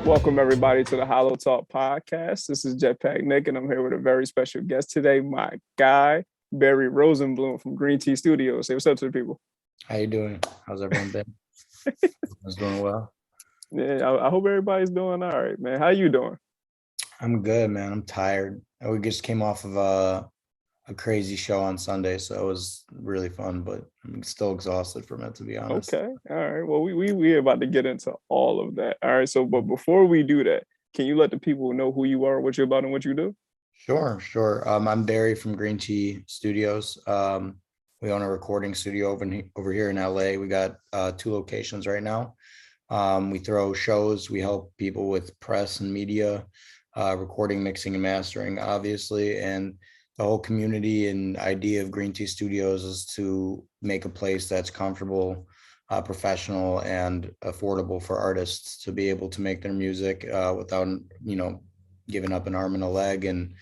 Welcome everybody to the HolloTalk podcast. This is Jetpack Nick, and I'm here with a very special guest today, my guy, Barry Rosenblum from Green Tea Studios. Say what's up to the people. How you doing? How's everyone been? Everyone's doing well. Yeah, I hope everybody's doing all right, man. How you doing? I'm good, man. I'm tired. We just came off of a crazy show on Sunday, so it was really fun, but I'm still exhausted from it, to be honest. Okay, all right. Well, we about to get into all of that. All right. So, but before we do that, can you let the people know who you are, what you're about, and what you do? Sure. I'm Barry from Green Tea Studios. We own a recording studio over here in LA. We got 2 locations right now. We throw shows. We help people with press and media, recording, mixing, and mastering, obviously. And the whole community and idea of Green Tea Studios is to make a place that's comfortable, professional, and affordable for artists to be able to make their music without, giving up an arm and a leg, and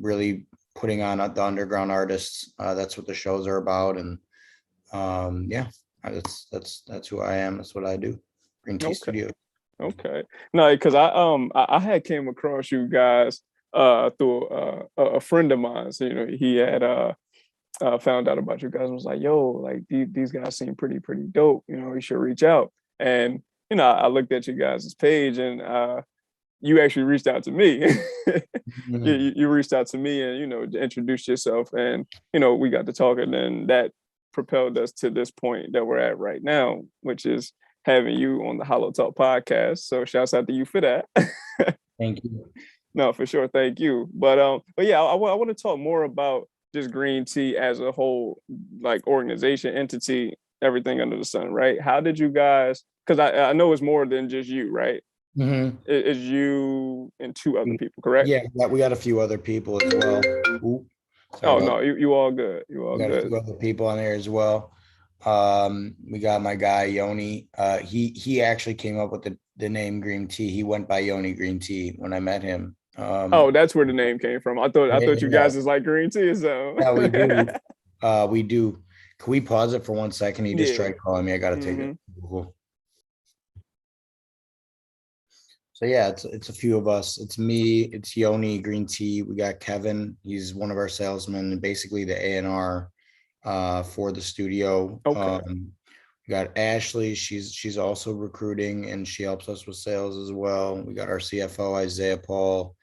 really putting on the underground artists. That's what the shows are about. And yeah, that's who I am. That's what I do. Green Tea Okay. Studio. Okay. No, because I had came across you guys through a friend of mine. So, he had found out about you guys and was like, yo, like these guys seem pretty dope. You should reach out. And I looked at you guys' page, and you actually reached out to me. You reached out to me and introduced yourself, and we got to talking, and that propelled us to this point that we're at right now, which is having you on the HolloTalk podcast. So shouts out to you for that. Thank you. No, for sure. Thank you. But yeah, I want to talk more about just Green Tea as a whole, like organization, entity, everything under the sun, right? How did you guys? Because I know it's more than just you, right? It's you and 2 other people, correct? Yeah, we got a few other people as well. Ooh, oh no, you all good. You all we got a good. few other people on there as well. We got my guy Yoni. He actually came up with the name Green Tea. He went by Yoni Green Tea when I met him. Oh, that's where the name came from. I thought you guys is like Green Tea, so Yeah, we do. We do. Can we pause it for 1 second? He just Yeah. tried calling me. I gotta take it. Mhm. So yeah, it's a few of us. It's me, it's Yoni Green Tea. We got Kevin. He's one of our salesmen and basically the A&R for the studio. Okay. We got Ashley. She's also recruiting and she helps us with sales as well. We got our CFO Isaiah Paul.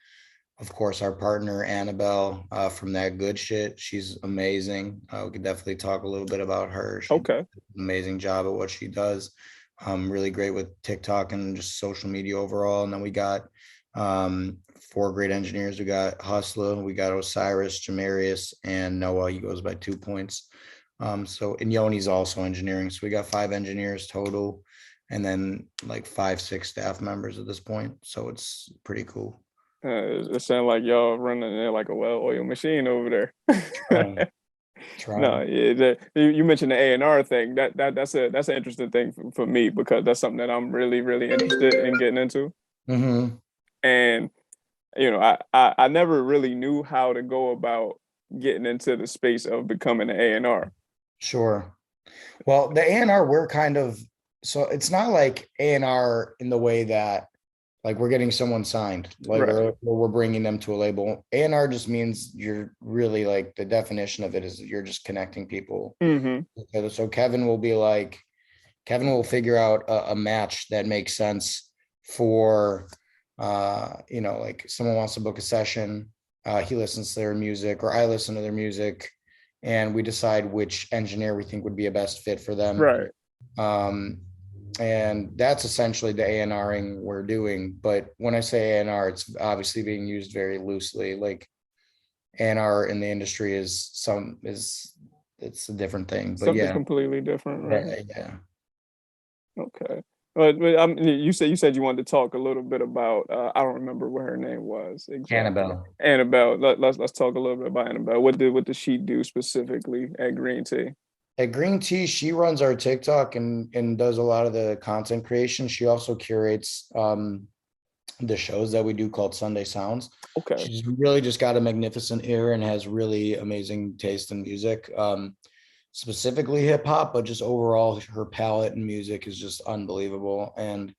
Of course, our partner Annabelle from That Good Shit. She's amazing. We could definitely talk a little bit about her. She Okay. does an amazing job at what she does. Really great with TikTok and just social media overall. And then we got 4 great engineers. We got Hustler, we got Osiris, Jamarius, and Noah. He goes by 2 points. And Yoni's also engineering. So we got 5 engineers total, and then like 5-6 staff members at this point. So it's pretty cool. It sounds like y'all running like a well-oiled machine over there. No, yeah, you mentioned the A&R thing. That's an interesting thing for me, because that's something that I'm really interested in getting into. And I never really knew how to go about getting into the space of becoming an A&R. Sure. Well, the A&R, we're kind of, so it's not like A&R in the way that like we're getting someone signed, like Right. we're bringing them to a label. A&R just means you're really, like, the definition of it is you're just connecting people. So Kevin will figure out a match that makes sense for, like someone wants to book a session, he listens to their music or I listen to their music, and we decide which engineer we think would be a best fit for them. Right. And that's essentially the A&Ring we're doing. But when I say A&R, it's obviously being used very loosely. Like A&R in the industry it's a different thing. But Something yeah, completely different, right? yeah. Okay. But you said you wanted to talk a little bit about I don't remember what her name was exactly. Annabelle. Let's talk a little bit about Annabelle. What did she do specifically at Green Tea? At Green Tea, she runs our TikTok and does a lot of the content creation. She also curates the shows that we do called Sunday Sounds. Okay. She's really just got a magnificent ear and has really amazing taste in music, specifically hip hop, but just overall her palette and music is just unbelievable. And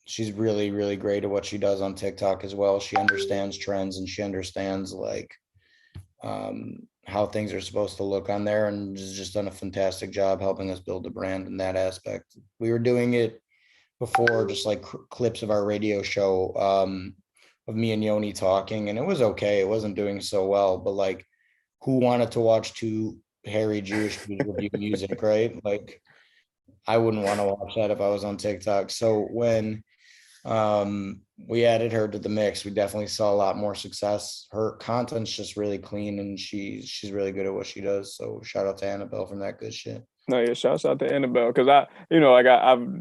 she's really, really great at what she does on TikTok as well. She understands trends and she understands like how things are supposed to look on there, and has just done a fantastic job helping us build the brand in that aspect. We were doing it before, just like clips of our radio show, of me and Yoni talking, and it was okay. It wasn't doing so well, but like, who wanted to watch two hairy Jewish people review music, right? Like, I wouldn't want to watch that if I was on TikTok. So when we added her to the mix, we definitely saw a lot more success. Her content's just really clean, and she's really good at what she does. So shout out to Annabelle from that good shit. No, yeah, shouts out to Annabelle because I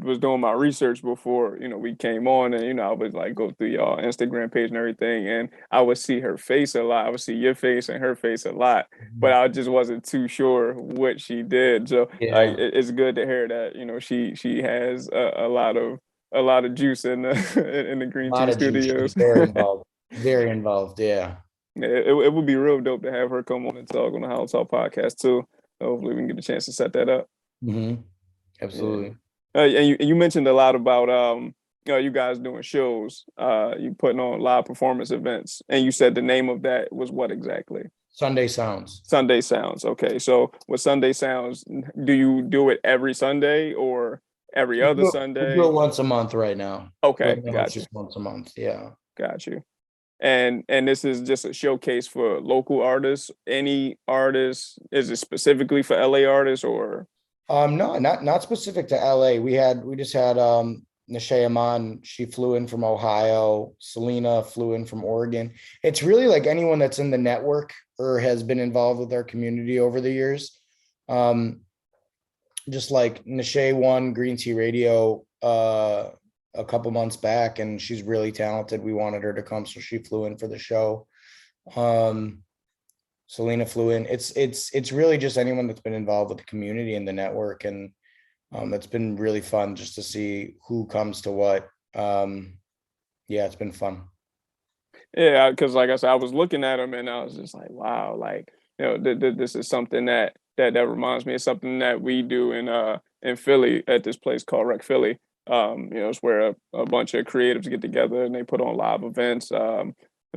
was doing my research before we came on, and I would like go through y'all Instagram page and everything, and I would see her face a lot. I would see your face and her face a lot, but I just wasn't too sure what she did. So like, Yeah, it's good to hear that she has a lot of juice in the in the a Green lot Tea of juice. She's Studios. very involved. Very involved. Yeah. It would be real dope to have her come on and talk on the HolloTalk podcast too. Hopefully, we can get a chance to set that up. Yeah. Absolutely. And you mentioned a lot about you guys doing shows, you putting on live performance events, and you said the name of that was what exactly? Sunday Sounds. Sunday Sounds. Okay, so with Sunday Sounds, do you do it every Sunday or every other We do Sunday? it once a month right now. Right Okay, now it's got you, just once a month. Yeah. got you. And this is just a showcase for local artists. Any artists? Is it specifically for LA artists or? No, not specific to LA. We just had Nashay Aman. She flew in from Ohio. Selena flew in from Oregon. It's really like anyone that's in the network or has been involved with our community over the years. Just like Nashay won Green Tea Radio a couple months back, and she's really talented. We wanted her to come, so she flew in for the show. Selena flew in. It's really just anyone that's been involved with the community and the network, and it's been really fun just to see who comes to what. Yeah, it's been fun. Yeah, because like I said, I was looking at them and I was just like, wow, like this is something that reminds me of something that we do in Philly at this place called Rec Philly. It's where a bunch of creatives get together and they put on live events, and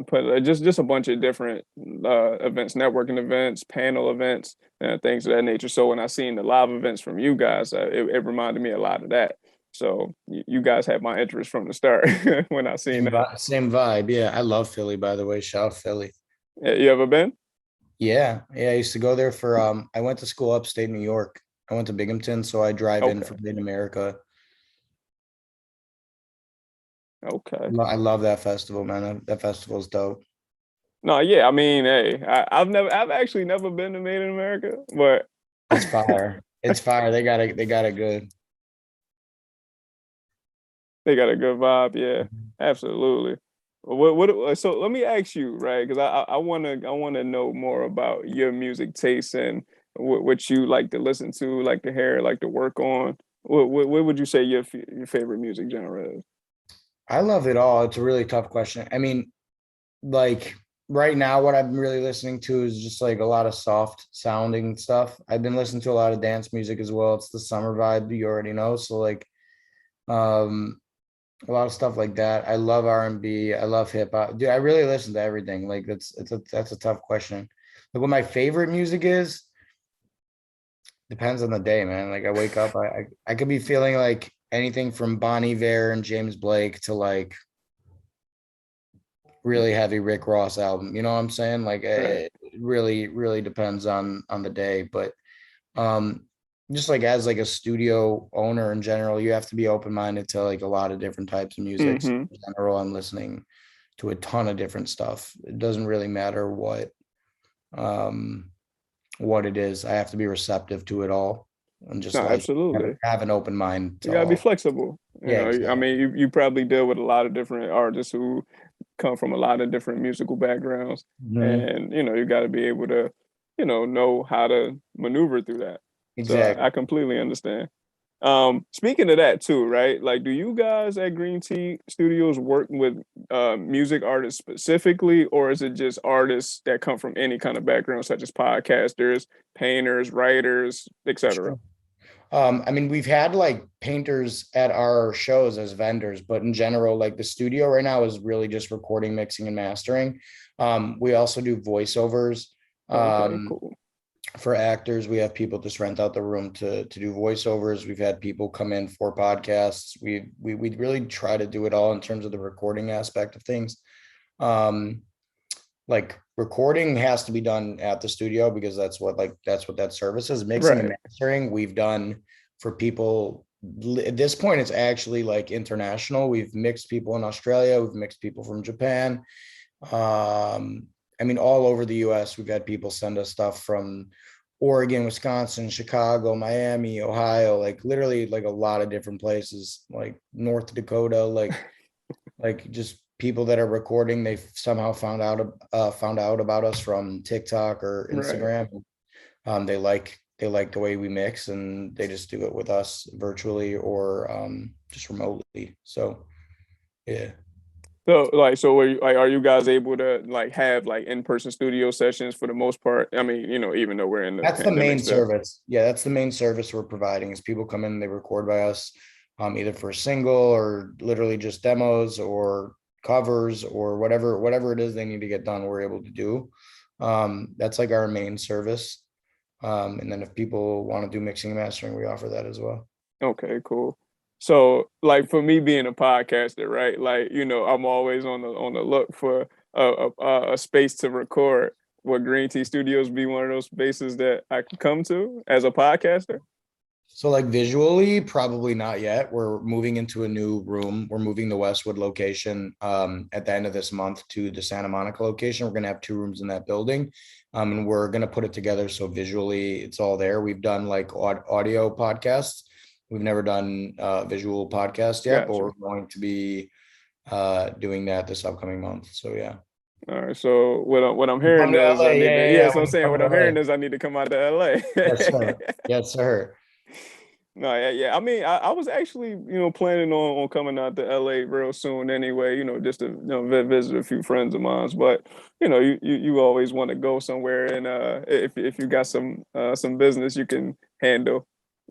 put just a bunch of different events, networking events, panel events, and things of that nature. So when I seen the live events from you guys, it reminded me a lot of that. So you guys had my interest from the start when I seen that. Same vibe. Yeah, I love Philly, by the way. Shout out Philly. You ever been? Yeah, yeah. I used to go there for I went to school upstate New York. I went to Binghamton, so I drive in Okay. for Mid America. Okay. I love that festival, man. That festival is dope. No, yeah. I mean, hey, I've actually never been to Made in America, but It's fire. It's fire. They got it good. they got a good vibe. Yeah, absolutely. So let me ask you, right? Because I wanna know more about your music taste and what you like to listen to, like to hear, like to work on. What would you say your favorite music genre is? I love it all. It's a really tough question. I mean, like right now, what I'm really listening to is just like a lot of soft sounding stuff. I've been listening to a lot of dance music as well. It's the summer vibe, you already know. So like um a lot of stuff like that. I love R&B. I love hip hop. Dude, I really listen to everything. Like that's a tough question. Like what my favorite music is depends on the day, man. Like I wake up, I could be feeling like anything from Bonnie Iver and James Blake to like really heavy Rick Ross album. You know what I'm saying? Like Right. it really depends on the day. But um just like as like a studio owner in general, you have to be open-minded to like a lot of different types of music. So Mm-hmm. in general, I'm listening to a ton of different stuff. It doesn't really matter um what it is. I have to be receptive to it all and just No, like absolutely. have an open mind You to gotta be all. flexible. Yeah, I exactly. mean, you probably deal with a lot of different artists who come from a lot of different musical backgrounds, Mhm. and you got to be able to, know how to maneuver through that. So I Exactly. completely understand. Speaking of that too, right? Like, do you guys at Green Tea Studios work with music artists specifically, or is it just artists that come from any kind of background, such as podcasters, painters, writers, etc.? I mean, we've had like painters at our shows as vendors, but in general, like the studio right now is really just recording, mixing, and mastering. We also do voiceovers. Okay, Um, cool. for actors, we have people just rent out the room to do voiceovers. We've had people come in for podcasts. We really try to do it all in terms of the recording aspect of things. Um, like recording has to be done at the studio because that's what that service is. Mixing and Right. mastering we've done for people at this point. It's actually like international. We've mixed people in Australia, we've mixed people from Japan. I mean, all over the US we've had people send us stuff from Oregon, Wisconsin, Chicago, Miami, Ohio, like literally like a lot of different places, like North Dakota, like just people that are recording. They somehow found out about us from TikTok or Right. Instagram. They like the way we mix, and they just do it with us virtually or just remotely. So yeah. So like, so are you guys able to like have like in-person studio sessions for the most part? I mean, even though we're in the That's the pandemic main still. service. Yeah, that's the main service we're providing is people come in, they record by us, either for a single or literally just demos or covers or whatever it is they need to get done, we're able to do. That's like our main service. And then if people want to do mixing and mastering, we offer that as well. Okay, cool. So, like for me being a podcaster, right? Like, I'm always on the look for a space to record. Would Green Tea Studios be one of those spaces that I can come to as a podcaster? So like visually, probably not yet. We're moving into a new room. We're moving the Westwood location at the end of this month to the Santa Monica location. We're going to have two rooms in that building. And we're going to put it together so visually it's all there. We've done like audio podcasts. We've never done visual podcast yet, but Gotcha. we're going to be doing that this upcoming month. So yeah. All right. So what I'm Come hearing to is I LA. need to, Yeah, yeah, yeah, yeah. so I'm When you saying come what to I'm hearing LA. is I need to come out to LA. Yes, sir. Yes, sir. No, yeah, yeah. I mean, I was actually, planning on coming out to LA real soon anyway, just to, visit a few friends of mine. But, you always want to go somewhere, and if you got some business you can handle,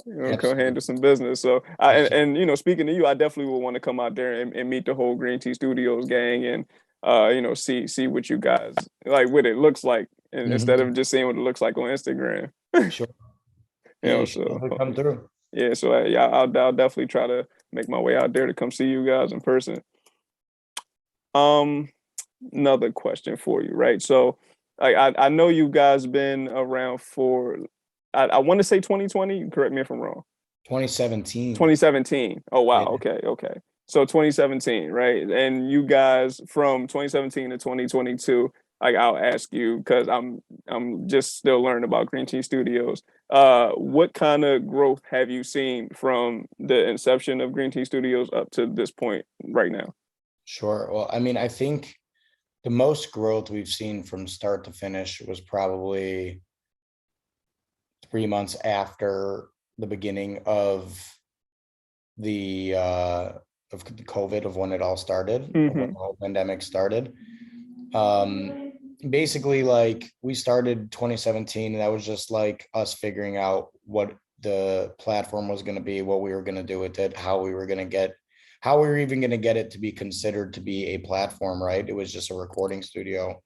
come Absolutely. handle some business. So Absolutely. speaking to you, I definitely would want to come out there and meet the whole Green Tea Studios gang and see what you guys like, what it looks like, and instead Mhm. of just seeing what it looks like on Instagram. Sure. Yeah, you should So definitely come through. yeah, so yeah, I'll definitely try to make my way out there to come see you guys in person. Um, Another question for you, right? So, I know you guys been around for, I want to say 2020. Correct me if I'm wrong. 2017. 2017. Oh wow. Yeah, Okay, okay. So 2017, right? And you guys from 2017 to 2022. Like I'll ask you because I'm just still learning about Green Tea Studios. What kind of growth have you seen from the inception of Green Tea Studios up to this point right now? sure. Well, I mean, I think the most growth we've seen from start to finish was probably 3 months after the beginning the of COVID, of when it all started, of when Mm-hmm. the whole pandemic started. Basically, like we started 2017, and that was just like us figuring out what the platform was going to be, what we were going to do with it, how we were even going to get it to be considered to be a platform, right? It was just a recording studio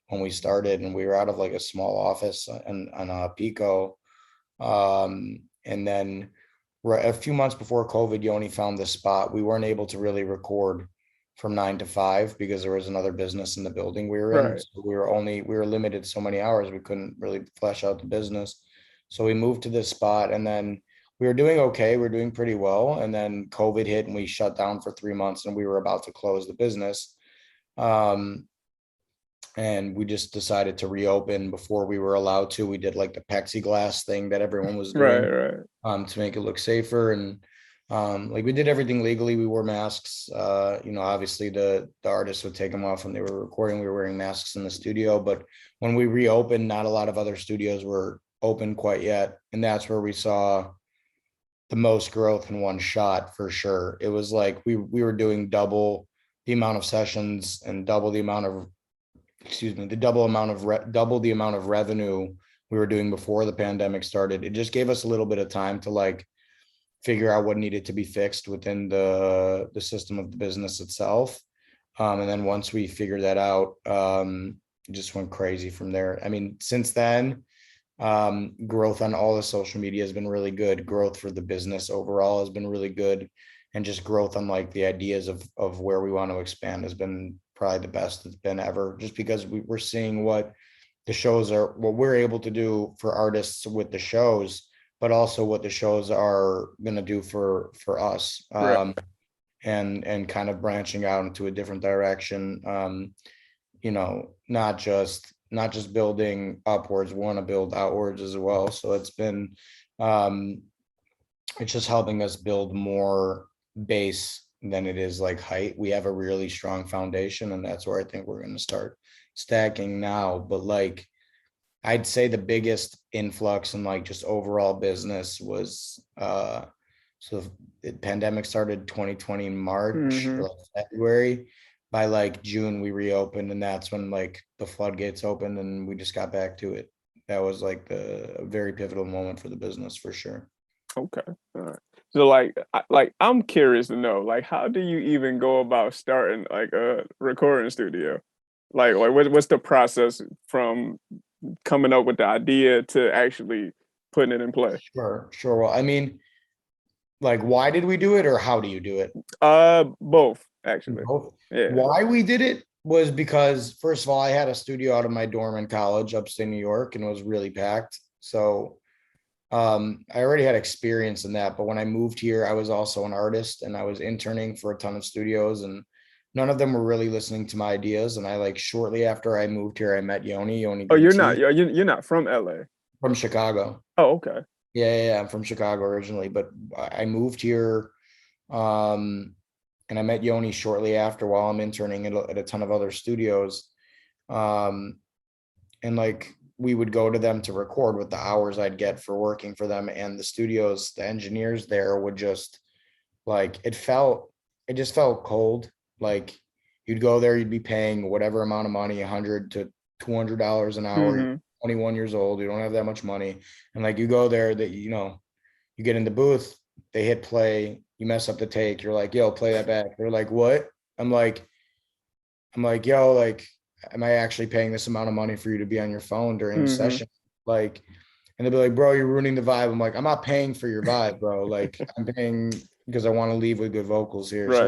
when we started, and we were out of like a small office on Pico. And then a few months before COVID, Yoni found this spot. We weren't able to really record from 9 to 5 because there was another business in the building we were in. Right. So we were limited so many hours. We couldn't really flesh out the business. So we moved to this spot, and then we were doing okay. We were doing pretty well. And then COVID hit and we shut down for 3 months, and we were about to close the business. Um, and we just decided to reopen before we were allowed to. We did like the plexiglass thing that everyone was Right. doing, Right. to make it look safer. And like we did everything legally. We wore masks. Obviously the artists would take them off when they were recording. We were wearing masks in the studio. But when we reopened, not a lot of other studios were open quite yet. And that's where we saw the most growth in one shot for sure. It was like we were doing double the amount of sessions and double the amount of the double the amount of revenue we were doing before the pandemic started. It just gave us a little bit of time to like figure out what needed to be fixed within the system of the business itself. And then once we figured that out, it just went crazy from there. I mean, since then, growth on all the social media has been really good. Growth for the business overall has been really good. And just growth on like the ideas of where we want to expand has been probably the best it's been ever, just because we're seeing what the shows are, what we're able to do for artists with the shows, but also what the shows are going to do for us. Right. And kind of branching out into a different direction. You know, not just building upwards, want to build outwards as well. So it's been it's just helping us build more base than it is like height. We have a really strong foundation, and that's where I think we're going to start stacking now. But like, I'd say the biggest influx in like just overall business was so the pandemic started 2020 in March or like February. By like June we reopened, and that's when like the floodgates opened and we just got back to it. That was like a very pivotal moment for the business for sure. Okay. All right. So like I'm curious to know, like, how do you even go about starting like a recording studio? Like what's the process from coming up with the idea to actually putting it in play? Sure. Well, I mean, like, why did we do it, or how do you do it? Both actually. Both. Yeah. Why we did it was because, first of all, I had a studio out of my dorm in college, upstate New York, and it was really packed. So I already had experience in that. But when I moved here, I was also an artist, and I was interning for a ton of studios, and none of them were really listening to my ideas. And I like shortly after I moved here, I met Yoni Oh, Green Tea you're not from LA. from Chicago. Oh, okay. Yeah, I'm from Chicago originally, but I moved here. And I met Yoni shortly after while I'm interning at a ton of other studios. And like, we would go to them to record with the hours I'd get for working for them, and the studios, the engineers there would just like, it just felt cold. Like, you'd go there, you'd be paying whatever amount of money, $100 to $200 an hour. You're 21 years old, you don't have that much money, and like, you go there, that you know, you get in the booth, they hit play, you mess up the take, you're like, yo, play that back. They're like, what? I'm like, yo, like, am I actually paying this amount of money for you to be on your phone during the session? Like, and they'll be like, bro, you're ruining the vibe. I'm like, I'm not paying for your vibe, bro. Like, I'm paying because I want to leave with good vocals here. Right. So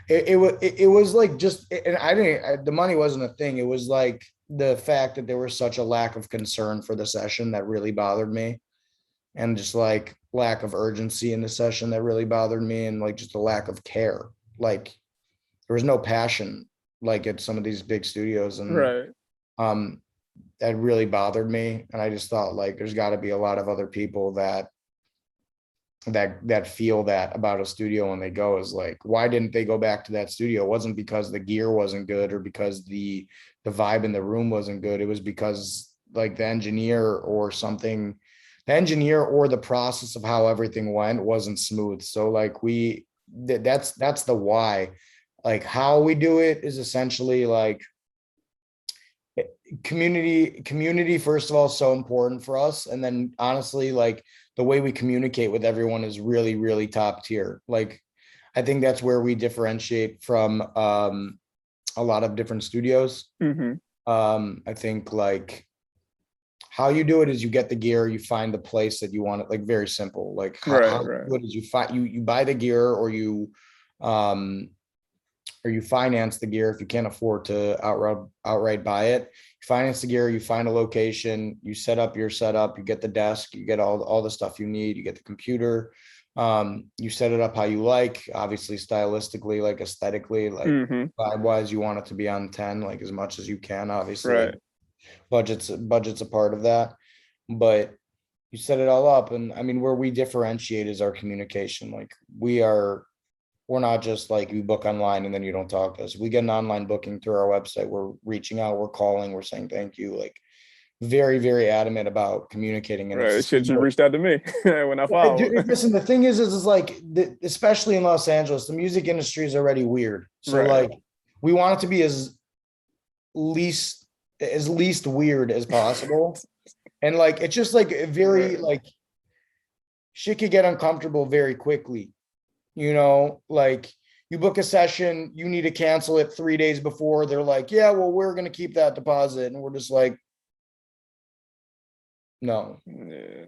like, it was like, just, and the money wasn't a thing. It was like the fact that there was such a lack of concern for the session that really bothered me, and just like lack of urgency in the session that really bothered me, and like just a lack of care. Like, there was no passion like at some of these big studios, and Right. that really bothered me. And I just thought, like, there's got to be a lot of other people that feel that about a studio when they go, is like, why didn't they go back to that studio? It wasn't because the gear wasn't good or because the vibe in the room wasn't good. It was because like the engineer or the process of how everything went wasn't smooth. So like, that's the why. Like, how we do it is essentially like, community first of all, so important for us, and then honestly, like, the way we communicate with everyone is really, really top tier. Like, I think that's where we differentiate from a lot of different studios. I think like, how you do it is you get the gear, you find the place that you want it, like, very simple. Like, how you do it is you buy the gear, or you finance the gear if you can't afford to outright buy it. You finance the gear, you find a location, you set up your setup, you get the desk, you get all the stuff you need, you get the computer, you set it up how you like, obviously stylistically, like aesthetically, like vibe wise, you want it to be on 10, like as much as you can, obviously. Right. Budget's a part of that, but you set it all up. And I mean, where we differentiate is our communication. Like, we're not just like, you book online and then you don't talk to us. We get an online booking through our website. We're reaching out, we're calling, we're saying thank you. Like, very, very adamant about communicating. And right. Should you reached out to me when I followed? Listen, the thing is like, especially in Los Angeles, the music industry is already weird. So like, we want it to be as least weird as possible. And like, it's just like very like shit could get uncomfortable very quickly. You know, like you book a session, you need to cancel it 3 days before. They're like, yeah, well, we're going to keep that deposit. And we're just like, no. Yeah.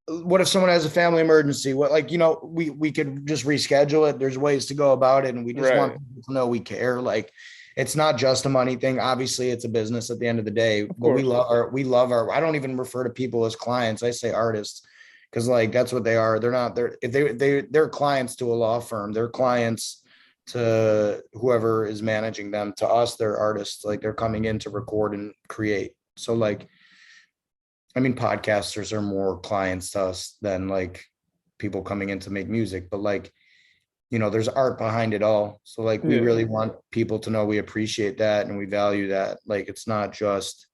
What if someone has a family emergency? What, like, you know, we could just reschedule it. There's ways to go about it. And we just want Right. people to know we care. Like, it's not just a money thing. Obviously, it's a business at the end of the day, Of but course. we love our, I don't even refer to people as clients. I say artists because like that's what they are. They're not, they're, if they're clients to a law firm, they're clients to whoever is managing them. To us, they're artists. Like they're coming in to record and create. So like, I mean, podcasters are more clients to us than like people coming in to make music, but like, you know, there's art behind it all. So like, we Yeah. really want people to know we appreciate that and we value that. Like, it's not just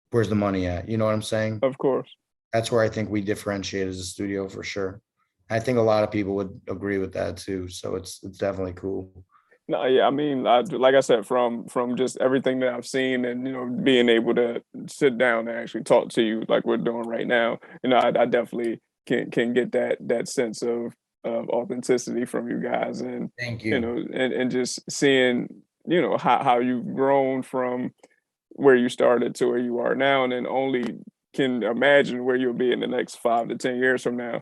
where's the money at? You know what I'm saying? Of course. That's where I think we differentiate as a studio for sure. I think a lot of people would agree with that too. So it's definitely cool. No, yeah, I mean, like I said, from just everything that I've seen, and being able to sit down and actually talk to you like we're doing right now, I definitely can get that sense of authenticity from you guys, and Thank you. and just seeing how you've grown from where you started to where you are now, and then only can imagine where you'll be in the next 5 to 10 years from now.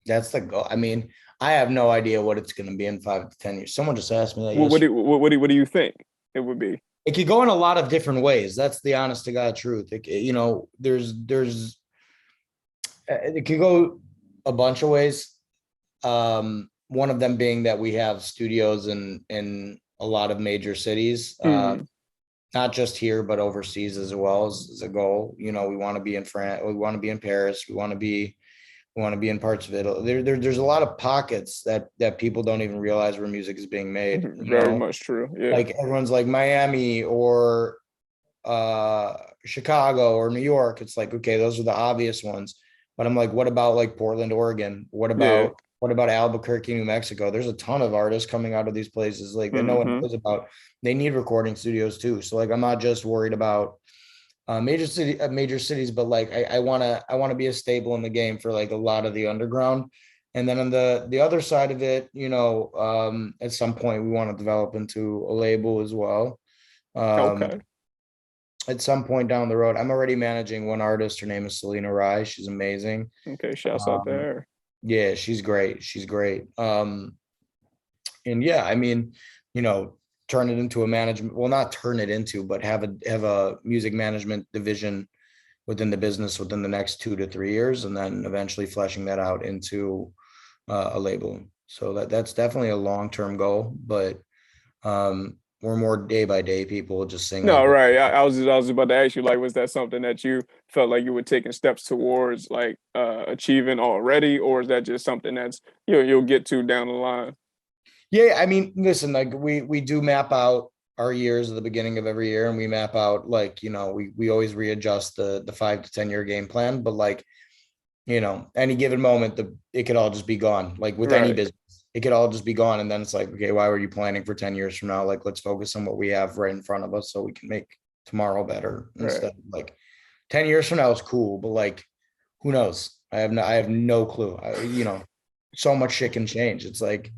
That's the goal. I mean, I have no idea what it's going to be in 5 to 10 years. Someone just asked me that What yesterday. do you think it would be? It could go in a lot of different ways. That's the honest to God truth. You know, it could go a bunch of ways. One of them being that we have studios in a lot of major cities, Hmm. not just here but overseas as well as a goal. You know, we want to be in France, we want to be in Paris, we want to be in parts of Italy. There's a lot of pockets that people don't even realize where music is being made. You Very know, much true. Yeah. like everyone's like Miami or Chicago or New York. It's like, okay, those are the obvious ones. But I'm like, what about like Portland, Oregon? Yeah. What about Albuquerque, New Mexico? There's a ton of artists coming out of these places like that no one Hmm. knows about. They need recording studios too. So like I'm not just worried about major cities, but like I wanna be a staple in the game for like a lot of the underground. And then on the other side of it, you know, at some point we want to develop into a label as well. Um, Okay. at some point down the road. I'm already managing one artist. Her name is Selena Rai. She's amazing. Okay. Shouts out Um, there. yeah, she's great. She's great. And yeah, I mean, you know, turn it into a management, well, not turn it into, but have a music management division within the business within the next 2 to 3 years, and then eventually fleshing that out into a label. So that's definitely a long-term goal, but we're more day by day people just saying No, like, right. I was about to ask you, like, was that something that you felt like you were taking steps towards, like, achieving already, or is that just something that's you'll get to down the line? yeah, I mean, listen, like we do map out our years at the beginning of every year, and we map out like, you know, we always readjust the 5 to 10 year game plan, but like, you know, any given moment, it could all just be gone. Like with any Right. business, it could all just be gone. And then it's like, okay, why were you planning for 10 years from now? Like, let's focus on what we have right in front of us so we can make tomorrow better Right. instead of like 10 years from now is cool, but like, who knows? I have no clue. You know, so much shit can change. It's like,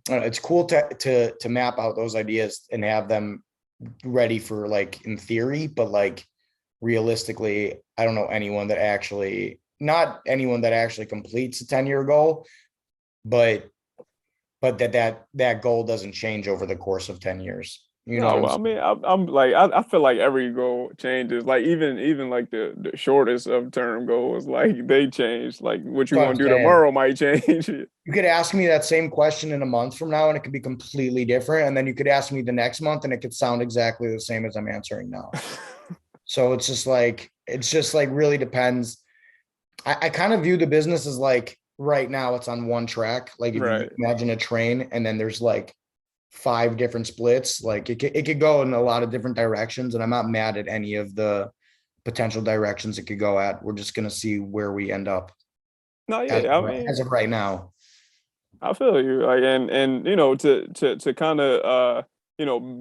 it's cool to map out those ideas and have them ready for like in theory, but like realistically, I don't know anyone that actually, not anyone that actually completes a 10-year goal, but that goal doesn't change over the course of 10 years. You know what No, I'm well, I saying? mean, I'm like, I feel like every goal changes. Like even like the shortest of term goals, like they change. Like what That's you what want I'm to do saying. tomorrow might change. You could ask me that same question in a month from now and it could be completely different. And then you could ask me the next month and it could sound exactly the same as I'm answering now. So it's just like really depends. I kind of view the business as like right now it's on one track. Like if you Right. imagine a train and then there's like five different splits, like it could go in a lot of different directions. And I'm not mad at any of the potential directions it could go at. We're just gonna see where we end up No, as, yeah. I mean, as of right now. I feel you. Like, and to kind of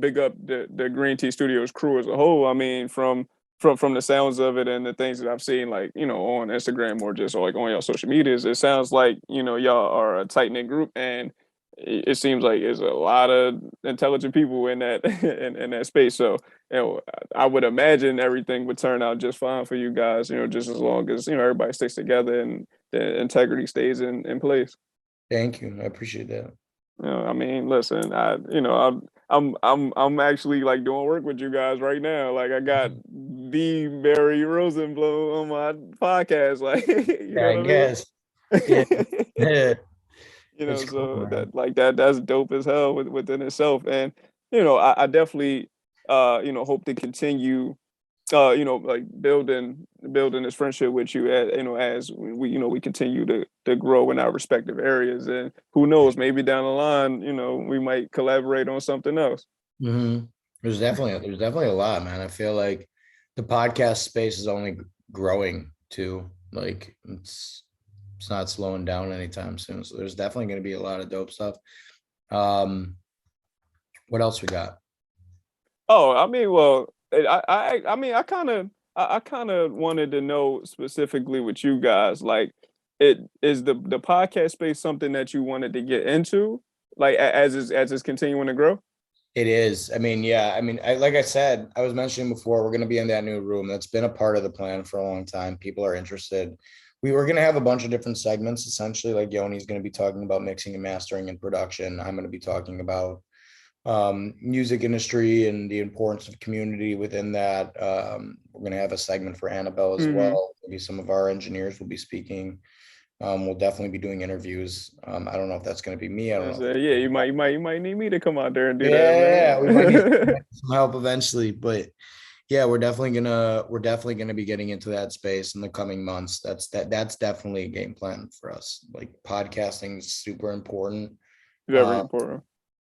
big up the Green Tea Studios crew as a whole. I mean, from from the sounds of it and the things that I've seen, like, on Instagram or just like on your social medias, it sounds like, y'all are a tight knit group, and it seems like there's a lot of intelligent people in that in that space. So, I would imagine everything would turn out just fine for you guys, just as long as, everybody sticks together and the integrity stays in place. Thank you. I appreciate that. I mean, listen, I'm actually like doing work with you guys right now. Like I got the Barry Rosenblum on my podcast. Like, you Yeah, know I what I mean? guess. Yeah. It's cool, So man. that's dope as hell within itself. And I definitely hope to continue like building this friendship with you, as we we continue to grow in our respective areas. And who knows, maybe down the line, we might collaborate on something else. Hmm. There's definitely a lot, man. I feel like the podcast space is only growing too. Like it's not slowing down anytime soon. So there's definitely going to be a lot of dope stuff. Um, what else we got? Oh, I mean, well, I mean, I kind of wanted to know specifically with you guys, like, it is the podcast space something that you wanted to get into, like, as it's continuing to grow. It is. I mean, yeah. I mean, like I said, I was mentioning before, we're going to be in that new room. That's been a part of the plan for a long time. People are interested. We were going to have a bunch of different segments, essentially. Like Yoni's going to be talking about mixing and mastering and production. I'm going to be talking about music industry and the importance of community within that. We're going to have a segment for Annabelle as Mm-hmm. well. Maybe some of our engineers will be speaking. We'll definitely be doing interviews. I don't know if that's going to be me. I don't I know. said, yeah, you might need me to come out there and do that, Yeah, we might need man. some help eventually, but yeah, we're definitely gonna be getting into that space in the coming months. That's definitely a game plan for us. Like podcasting is super important, Very uh, important.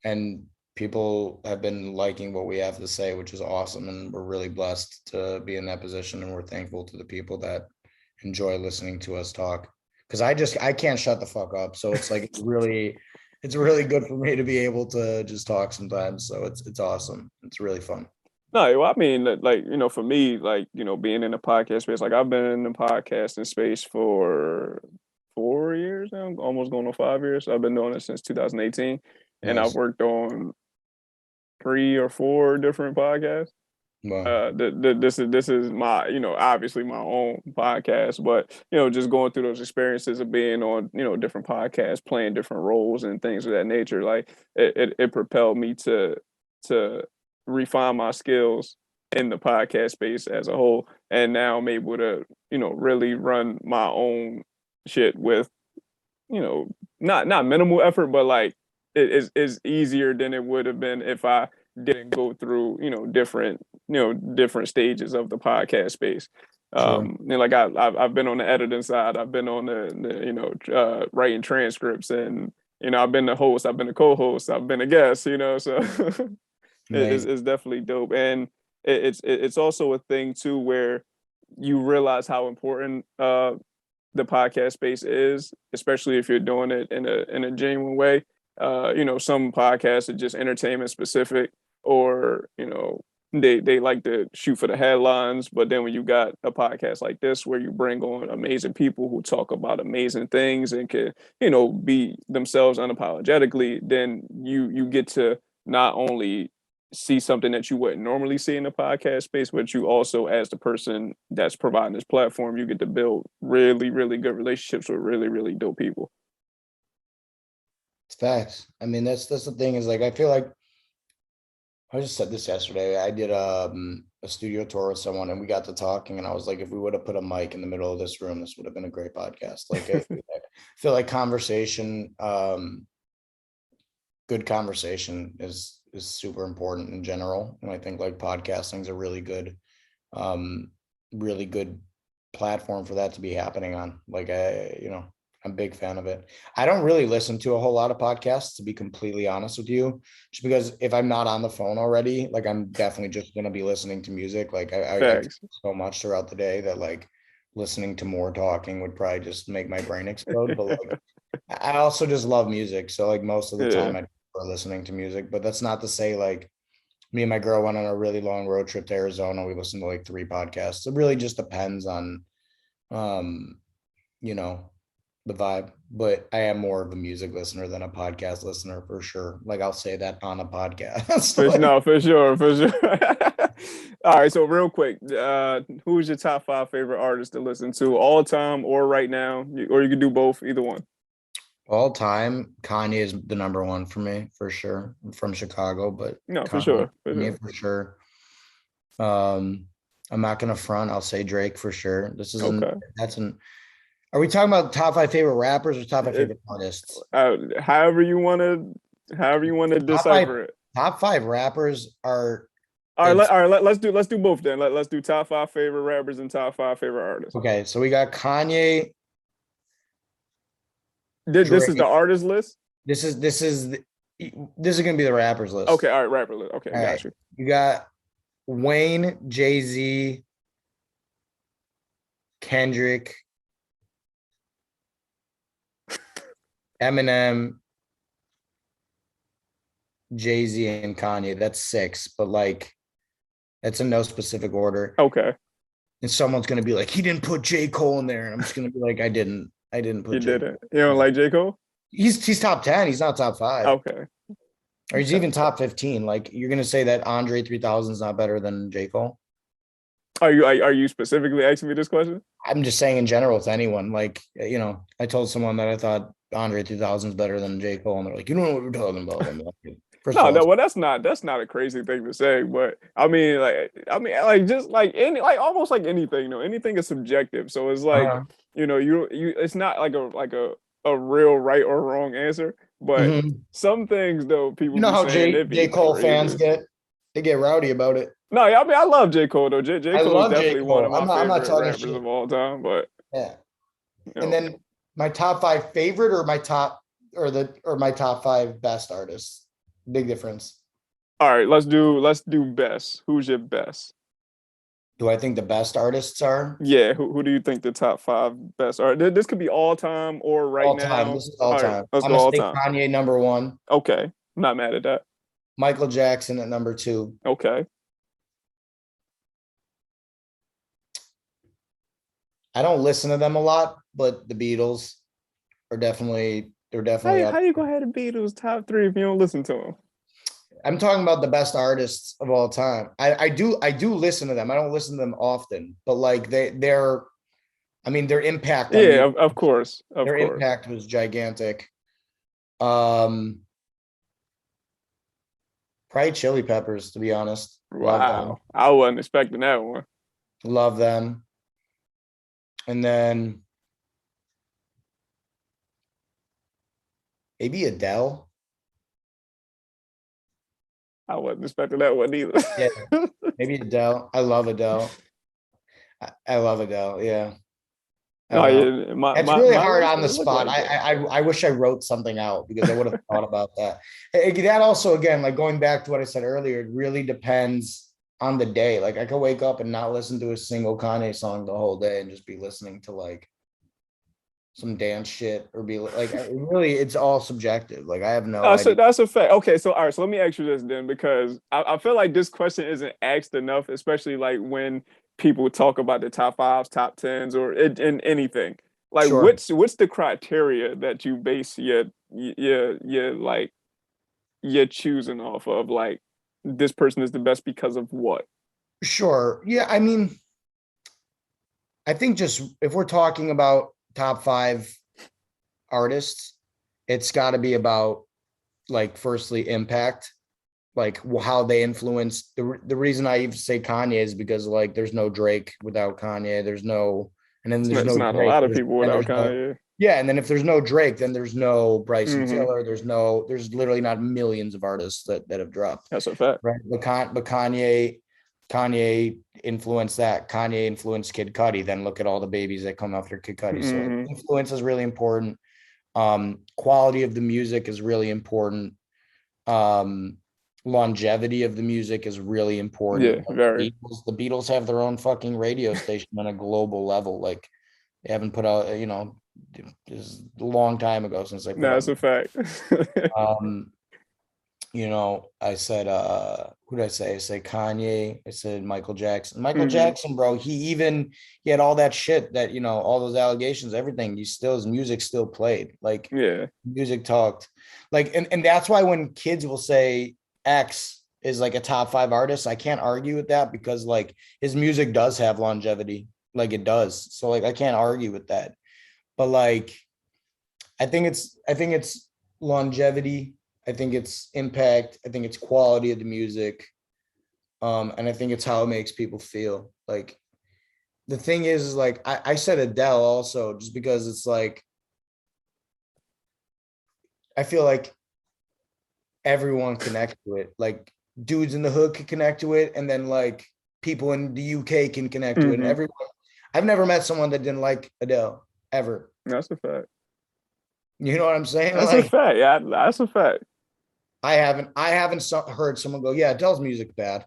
and people have been liking what we have to say, which is awesome. And we're really blessed to be in that position, and we're thankful to the people that enjoy listening to us talk. Because I can't shut the fuck up. So it's like it's really good for me to be able to just talk sometimes. So it's awesome. It's really fun. No, well, I mean, like, for me, like, being in the podcast space, like I've been in the podcasting space for 4 years now, almost going on 5 years. I've been doing it since 2018, and I've Nice. worked on 3 or 4 different podcasts. Well, This is my, obviously my own podcast, but just going through those experiences of being on, different podcasts, playing different roles and things of that nature, like it propelled me to refine my skills in the podcast space as a whole, and now I'm able to, really run my own shit with, not minimal effort, but like is easier than it would have been if I didn't go through, different stages of the podcast space. sure. And like I've been on the editing side, I've been on the writing transcripts, and I've been the host, I've been the co-host, I've been a guest, so Amazing. it's definitely dope. And it's also a thing too where you realize how important the podcast space is, especially if you're doing it in a genuine way. Some podcasts are just entertainment specific, or they like to shoot for the headlines. But then when you got a podcast like this, where you bring on amazing people who talk about amazing things and can be themselves unapologetically, then you get to not only see something that you wouldn't normally see in the podcast space, but you also, as the person that's providing this platform, you get to build really, really good relationships with really, really dope people. It's facts. I mean, that's the thing is like I feel like I just said this yesterday. I did a studio tour with someone and we got to talking and I was like, if we would have put a mic in the middle of this room, this would have been a great podcast. Like I feel like conversation, good conversation is super important in general. And I think like podcasting is a um, really good platform for that to be happening on. Like I'm a big fan of it. I don't really listen to a whole lot of podcasts, to be completely honest with you, just because if I'm not on the phone already, like I'm definitely just gonna be listening to music. Like I Facts. talk so much throughout the day that like listening to more talking would probably just make my brain explode. But like I also just love music. So like most of the Yeah. time I prefer listening to music, but that's not to say like Me and my girl went on a really long road trip to Arizona. We listened to like 3 podcasts. It really just depends on, um, you know, the vibe. But I am more of a music listener than a podcast listener for sure. Like I'll say that on a podcast. For, Like, no, for sure, for sure. All right, so real quick, who's your top 5 favorite artists to listen to all time or right now, or you could do both, either one. all time, Kanye is the number one for me for sure. I'm from Chicago, but No, for Kanye, sure, for Kanye sure. for sure. I'm not gonna front. I'll say Drake for sure. This isn't. Okay. That's an. Are we talking about top 5 favorite rappers or top 5 It, favorite artists? however you want to, however you want to Top 5. decipher it. Top 5 rappers are. All right, It's let's do both then. Let's do top 5 favorite rappers and top 5 favorite artists. okay. So we got Kanye, This is the Drake. artist list. This is gonna be the rappers list. Okay, all right, rapper list. Okay, All right. got you. You got Wayne, Jay-Z, Kendrick, Eminem, Jay-Z, and Kanye. That's 6, but like that's in no specific order. Okay, And someone's gonna be like, he didn't put J. Cole in there. And I'm just gonna be like, I didn't put you J. did it. You don't like J Cole? He's top 10. He's not top 5. Okay. Or he's Okay. even top 15. Like you're gonna say that Andre 3000 is not better than J. Cole? Are you specifically asking me this question? I'm just saying in general to anyone. Like, I told someone that I thought Andre 3000 is better than J. Cole, and they're like, you don't know what we're talking about. I'm like, first No, of all, well, that's not a crazy thing to say, but like just like any like almost like anything, anything is subjective. So it's like, uh, you it's not like a real right or wrong answer, but mhm. some things though You people know be how saying J. it be J. Cole fans crazy. they get rowdy about it. No, I mean I love J. Cole though. J. I Cole is love J. definitely one of Cole. my I'm not favorite talking rappers shit. of all time, but Yeah. you And know. then my top 5 favorite or my top 5 best artists. Big difference. All right, let's do best. Who's your best? Do I think the best artists are Yeah, who do you think the top 5 best are? This could be all time or right all time? now. This is all All right, time. let's I'm go gonna all say time. Kanye number 1, Okay, I'm not mad at that. Michael Jackson at number 2. Okay. I don't listen to them a lot, but the Beatles they're definitely How up. you gonna have the Beatles top 3 if you don't listen to them? I'm talking about the best artists of all time. I do listen to them. I don't listen to them often, but like their their impact on Yeah, me, of course, of their course. impact was gigantic. Um, Probably Chili Peppers, to be honest. Love them. Wow, I wasn't expecting that one. Love them. And then maybe Adele. I wasn't expecting that one either. Yeah, maybe Adele. I love Adele. I love Adele. Yeah. I Oh don't know. yeah, my It's my really my hard list on the doesn't look spot. like that. I wish I wrote something out because I would have thought about that. That also, again, like going back to what I said earlier, it really depends on the day. Like I could wake up and not listen to a single Kanye song the whole day and just be listening to like some dance shit or be like, it's all subjective. Like I have no idea. That's a fact. Okay, so all right, so let me ask you this then, because I feel like this question isn't asked enough, especially like when people talk about the top 5s, top 10s, or in anything. Like, Sure. what's the criteria that you base your like your choosing off of? Like, this person is the best because of what? Sure. Yeah. I think just if we're talking about top 5 artists, it's got to be about like firstly impact, like how they influence. The reason I even say Kanye is because like there's no Drake without Kanye. There's no, and then there's It's no not a Drake. lot of people And without there's no, Kanye. yeah. And then if there's no Drake, then there's no Bryson Hmm. Tiller. There's literally not millions of artists that have dropped. That's a fact. Right. But Kanye influenced that. Kanye influenced Kid Cudi. Then look at all the babies that come after Kid Cudi. So Hmm. influence is really important. Quality of the music is really important. Longevity of the music is really important. Yeah, very. The Beatles have their own fucking radio station on a global level. Like they haven't put out, this is a long time ago since they put No, out. that's a fact. Um, You know, I said, who did I say? I said Kanye. I said Michael Jackson. Michael Hmm. Jackson, bro. He had all that shit that, all those allegations, everything. His music still played. Like Yeah. music talked. Like, and that's why when kids will say X is like a top five artist, I can't argue with that because like his music does have longevity. Like it does. So like I can't argue with that. But like I think it's longevity. I think it's impact. I think it's quality of the music. And I think it's how it makes people feel. Like the thing is like I said Adele also just because it's like I feel like everyone connects to it. Like dudes in the hood can connect to it, and then like people in the UK can connect to it. And Hmm. everyone, I've never met someone that didn't like Adele ever. That's a fact. You know what I'm saying? That's a Like fact. Yeah, that's a fact. I haven't heard someone go, yeah, Adele's music bad.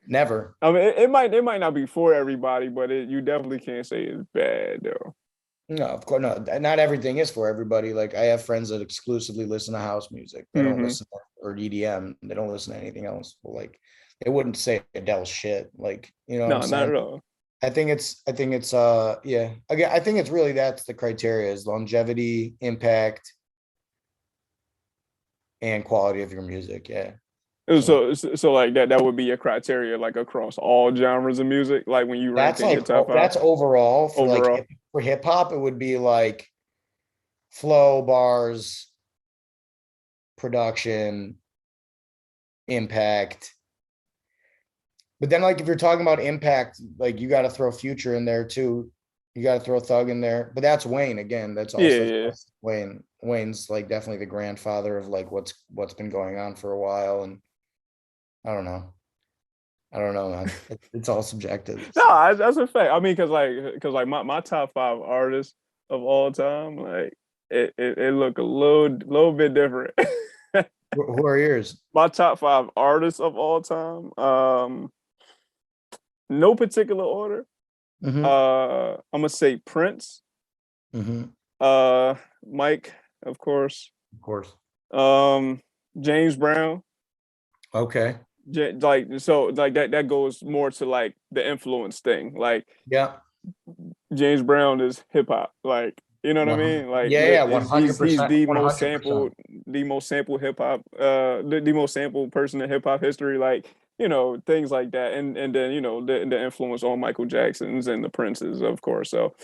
Never. I mean, it might not be for everybody, but you definitely can't say it's bad though. No, of course, no. Not everything is for everybody. Like I have friends that exclusively listen to house music. They don't Hmm. listen to, or EDM. They don't listen to anything else. Well, like they wouldn't say Adele shit. Like, you know what I'm No, not saying? at all. I think it's yeah. Again, I think it's really that's the criteria is longevity, impact, and quality of your music. Yeah. So So like that would be your criteria like across all genres of music, like when you that's ranking your like top five that's overall for like overall. for hip hop, it would be like flow, bars, production, impact. But then, like, if you're talking about impact, like, you got to throw Future in there too. You got to throw Thug in there. But that's Wayne again. That's Yeah, also yeah. Wayne. Wayne's like definitely the grandfather of like what's been going on for a while. And I don't know. I don't know, man. It's all subjective. No, So that's a fact. I mean, cause like my top five artists of all time, like it look a little bit different. who are yours? My top five artists of all time, no particular order. Mm-hmm. I'm gonna say Prince, Mm-hmm. uh, Mike, of course, Of course. um, James Brown. Okay. Like so, like that goes more to like the influence thing. Like Yeah. James Brown is hip hop. Like, you know what I 100. mean? Like Yeah. the Yeah. is he's 100%. the most 100%. sampled hip hop, the most sampled person in hip hop history. Like, things like that. And then, the influence on Michael Jackson's and the Princes, of course. So,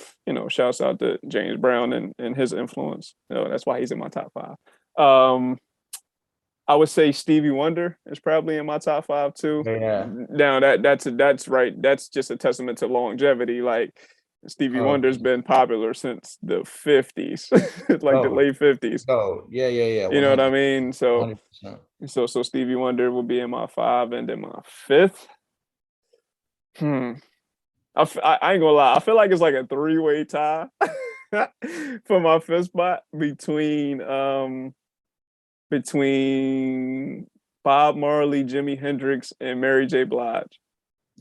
shouts out to James Brown and his influence. That's why he's in my top five. I would say Stevie Wonder is probably in my top five too. Yeah. Now that's right. That's just a testament to longevity. Like Stevie Oh, Wonder's been popular since the 50s, like the oh, late 50s. oh, yeah, yeah, yeah. You know what I 100, mean? So 100%. so Stevie Wonder will be in my five, and then my fifth. Hmm. I ain't gonna lie. I feel like it's like a three-way tie for my fifth spot between Bob Marley, Jimi Hendrix, and Mary J. Blige.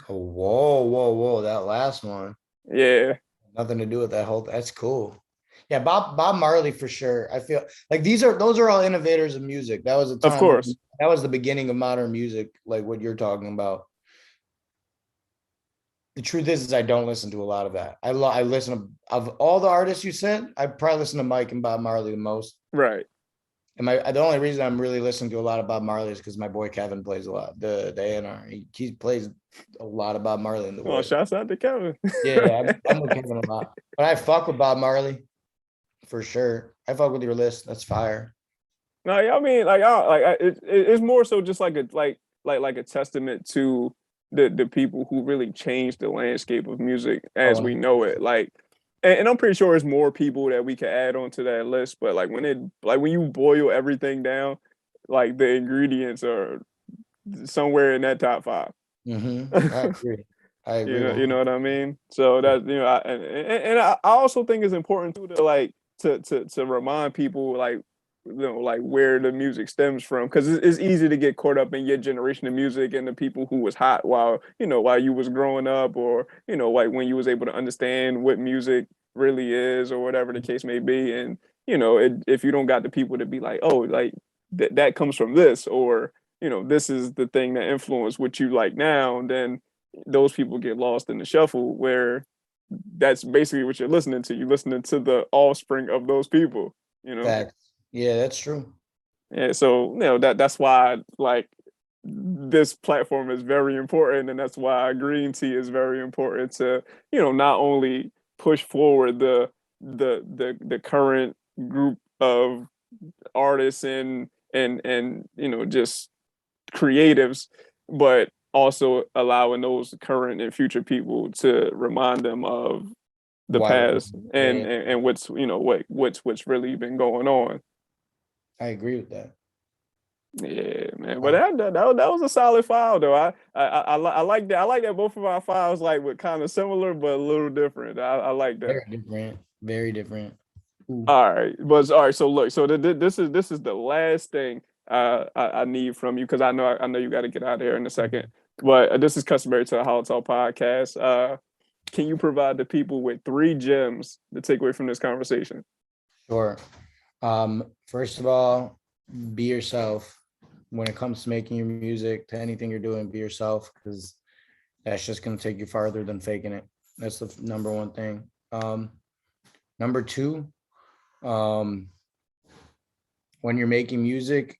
Oh, whoa, whoa, whoa. That last one. Yeah, Nothing to do with that whole that's cool. Yeah, Bob Marley for sure. I feel like those are all innovators of music. That was a of time when course. that was the beginning of modern music, like what you're talking about. The truth is I don't listen to a lot of that. I listen to of all the artists you said, I probably listen to Mike and Bob Marley the most. Right. And the only reason I'm really listening to a lot of Bob Marley is because my boy Kevin plays a lot. The A&R. He plays a lot of Bob Marley in the Oh, wood. shouts out to Kevin. Yeah, I'm with Kevin a lot. But I fuck with Bob Marley for sure. I fuck with your list. That's fire. No, yeah, I mean, like, it's more so just like a testament to the people who really changed the landscape of music as Oh, we know it. Like, and I'm pretty sure there's more people that we could add onto that list. But when you boil everything down, like the ingredients are somewhere in that top five. I agree. I agree You know what I 100%. mean? So that I also think it's important too to like to remind people like like where the music stems from because it's easy to get caught up in your generation of music and the people who was hot while you was growing up or like when you was able to understand what music really is or whatever the case may be and if you don't got the people to be like oh like that comes from this, or this is the thing that influenced what you like now, and then those people get lost in the shuffle where that's basically what you're listening to. You're listening to the offspring of those people, Facts. Yeah, that's true. Yeah, so that's why like this platform is very important, and that's why green tea is very important to not only push forward the current group of artists and just creatives, but also allowing those current and future people to remind them of the Why we're past and yeah, and what's what's really been going on. I agree with that. Yeah, man. But Um, that was a solid file though. I like that. I like that both of our files like were kind of similar but a little different. I like that. Very different. Very different. Ooh. All right, but all right. So look, so this is the last thing I need from you, because I know you got to get out of here in a second. But this is customary to the HolloTalk podcast. Can you provide the people with 3 gems to take away from this conversation? Sure. First of all, be yourself. When it comes to making your music, to anything you're doing, be yourself, because that's just going to take you farther than faking it. That's the number one thing. Number two, when you're making music,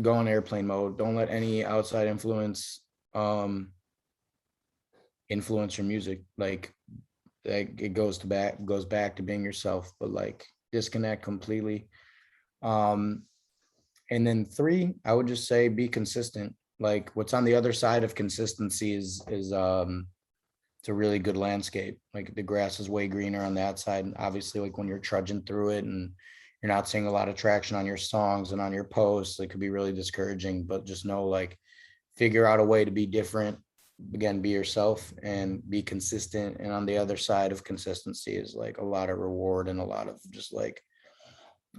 go on airplane mode. Don't let any outside influence influence your music. Like it goes back to being yourself, but like disconnect completely. And then 3, I would just say be consistent. Like what's on the other side of consistency is it's a really good landscape. Like the grass is way greener on that side. And obviously, like when you're trudging through it and you're not seeing a lot of traction on your songs and on your posts, it could be really discouraging. But just know, like, figure out a way to be different. Again, be yourself and be consistent. And on the other side of consistency is like a lot of reward and a lot of just like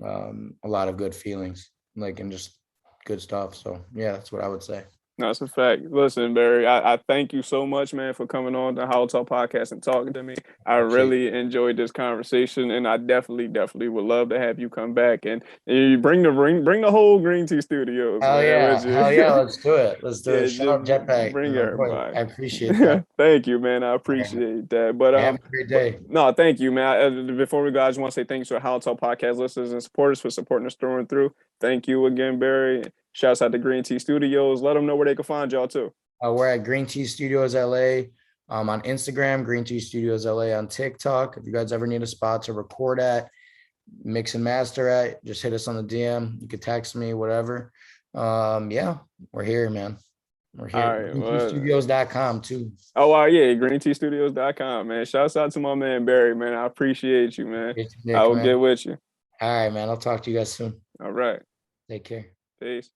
a lot of good feelings, like, and just good stuff. So yeah, that's what I would say. That's a fact. Listen, Barry, I thank you so much, man, for coming on the How Talk podcast and talking to me. I Appreciate really enjoyed this conversation, and I definitely would love to have you come back and you bring the whole Green Tea Studios, Hell man, yeah. with Hell yeah. you. Let's do it. Let's do it. Yeah, Shout just out Jetpack. You're bring my boy. everybody. I appreciate that. Thank you, man. I All right. appreciate that. But Have a great day. no, thank you, man. Before we go, I just want to say thanks to our How Talk podcast listeners and supporters for supporting us through and through. Thank you again, Barry. Shouts out to Green Tea Studios. Let them know where they can find y'all too. We're at Green Tea Studios LA on Instagram, Green Tea Studios LA on TikTok. If you guys ever need a spot to record at, mix and master at, just hit us on the DM. You could text me, whatever. Yeah, we're here, man. We're All here. right. GreenTeaStudios.com too. Oh, yeah. GreenTeaStudios.com, man. Shouts out to my man, Barry, man. I appreciate you, man. I Nick, will man. get with you. All right, man. I'll talk to you guys soon. All right. Take care. Peace.